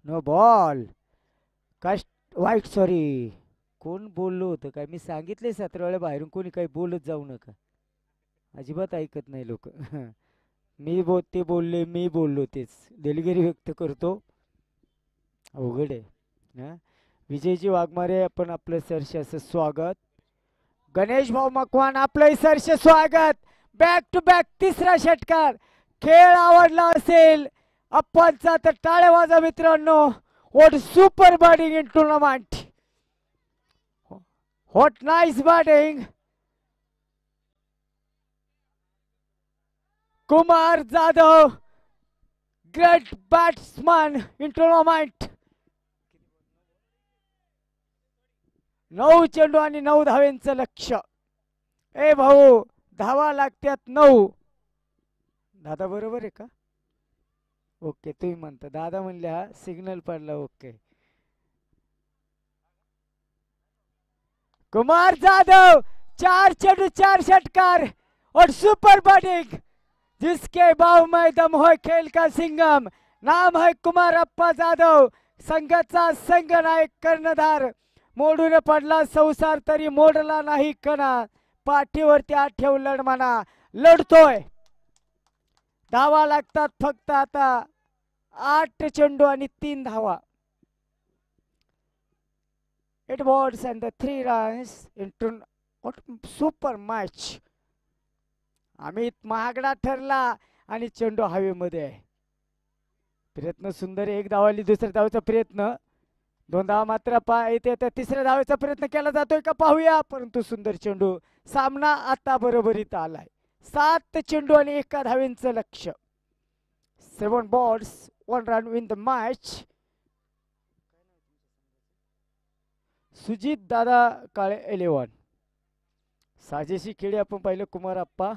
No ball. कष्ट वाईट, सॉरी. कोण बोललो होतं काय? मी सांगितले 17 वेळा बाहेरून कोणी काही बोलत जाऊ नका. अजिबात ऐकत नाही लोक. ते बोलले, मी बोललो तेच दिलगिरी व्यक्त करतो. अवघड आहे. विजयजी वाघमारे आपण आपलं सरसे असं स्वागत. गणेश भाऊ मकवान आपलं सरसे स्वागत. बॅक टू बॅक तिसरा षटकार. खेळ आवडला असेल अप्पांचा तर टाळ्या वाजा मित्रांनो. What super batting in tournament. What nice batting. Kumar Jadhav great batsman in tournament. 9 चेंडू आणि 9 धाव्यांचं लक्ष्य. ए भाऊ धावा लागत्यात 9. दादा बरोबर आहे का? ओके तुम्ही म्हणता दादा म्हणले, हा सिग्नल पडला. ओके. कुमार जाधव 4 चेंडू 4 षटकार और सुपर बॅटिंग. जिसके बाव में दम हो खेल का सिंगम. नाम है कुमार अप्पा जाधव. संघाचा संघनायक कर्णधार. मोडून पडला संसार तरी मोडला नाही कणा. पाठीवरती आठेव लढमाना लढतोय. धावा लागतात फक्त आता 8 चेंडू आणि 3 धावा. 8 balls and 3 runs into super match. Amit महागडा ठरला आणि चेंडू हवेमध्ये आहे. प्रयत्न सुंदर. 1 धावाली. दुसऱ्या धावाचा प्रयत्न. 2 धावा मात्र येते. तिसऱ्या धावेचा प्रयत्न केला जातोय का पाहूया. परंतु सुंदर चेंडू. सामना आता बरोबरीत आलाय. 7 चेंडू आणि 1 धावेचं लक्ष्य. 7 balls 1 run win the match. Sujit दादा काळे 11. साजेशी खेळी आपण पाहिलं कुमार अप्पा.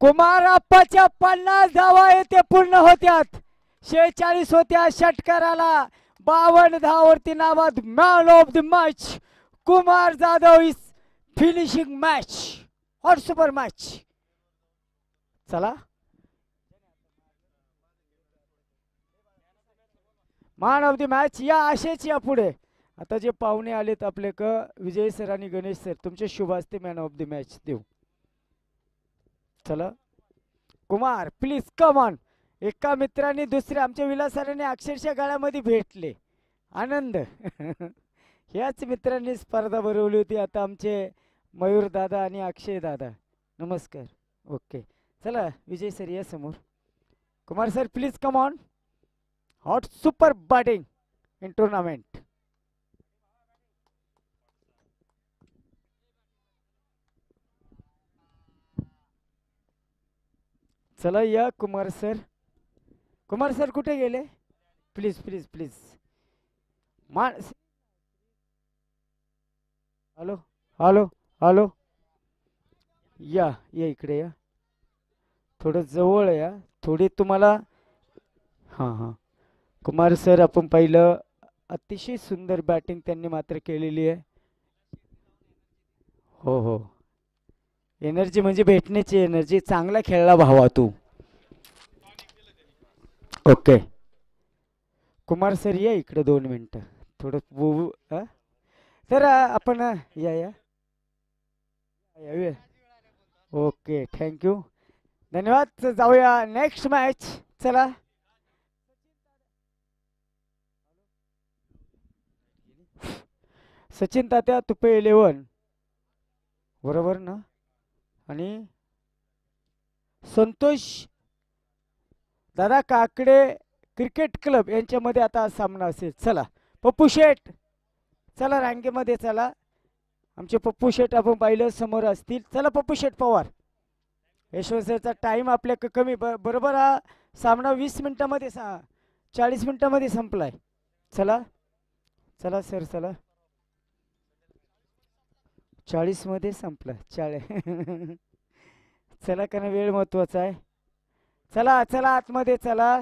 कुमार अप्पाच्या 50 धावा येथे पूर्ण होत्यात. 46 होत्या षटकाराला. 52 धावावरती नावात man of the match. Kumar Jadhav is finishing match और सुपर मॅच. चला मॅन ऑफ द मॅच या आशेच या पुढे. आता जे पाहुणे आलेत आपले विजय सर आणि गणेश सर, तुमचे शुभ हस्ते मॅन ऑफ द मॅच देऊ. चला कुमार प्लीज कम ऑन. एका मित्राने दुसऱ्या आमच्या विलास सरांनी अक्षरशः गळ्यामध्ये भेटले. आनंद. ह्याच मित्रांनी स्पर्धा भरवली होती. आता आमचे मयूर दादा आणि अक्षय दादा नमस्कार. ओके चला विजय सर या समोर. Kumar sir please come on. Hot super batting in tournament. चला या कुमार सर. कुमार सर कुठे गेले. Please please please. Hello hello hello या या इकडे या. थोडं जवळ या. थोडी तुम्हाला हां हां कुमार सर आपण पाहिलं अतिशय सुंदर बॅटिंग त्यांनी मात्र केलेली आहे. हो हो एनर्जी म्हणजे भेटण्याची एनर्जी. चांगला खेळला भावा तू. ओके कुमार सर या इकडे 2 मिनिटं. थोडं तर आपण या या या. ओके थँक्यू धन्यवाद. जाऊया नेक्स्ट मॅच. चला सचिन तात्या तुपे 11 बरोबर ना. आणि संतोष दादा काकडे क्रिकेट क्लब यांच्यामध्ये आता सामना असेल. चला पप्पू शेठ चला रांगेमध्ये चला. आमचे पप्पू शेठ आपण पाहिलं समोर असतील. चला पप्पू शेठ पवार. यशवंतचा टाइम आपल्या कमी बरोबर हा सामना 20 मिनिटामध्ये 40 मिनिटामध्ये संपलाय. चला चला सर चला 40 मध्ये संपला. 40 चला कारण वेळ महत्वाचा आहे. चला चला आतमध्ये चला.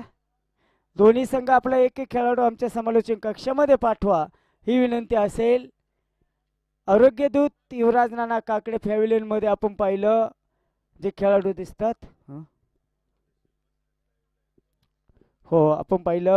दोन्ही संघ आपला एक एक खेळाडू आमच्या समालोचन कक्षामध्ये पाठवा ही विनंती असेल. आरोग्यदूत युवराज नाना काकडे पॅव्हिलियन मध्ये आपण पाहिलं जे खेळाडू दिसतात. हो आपण पाहिलं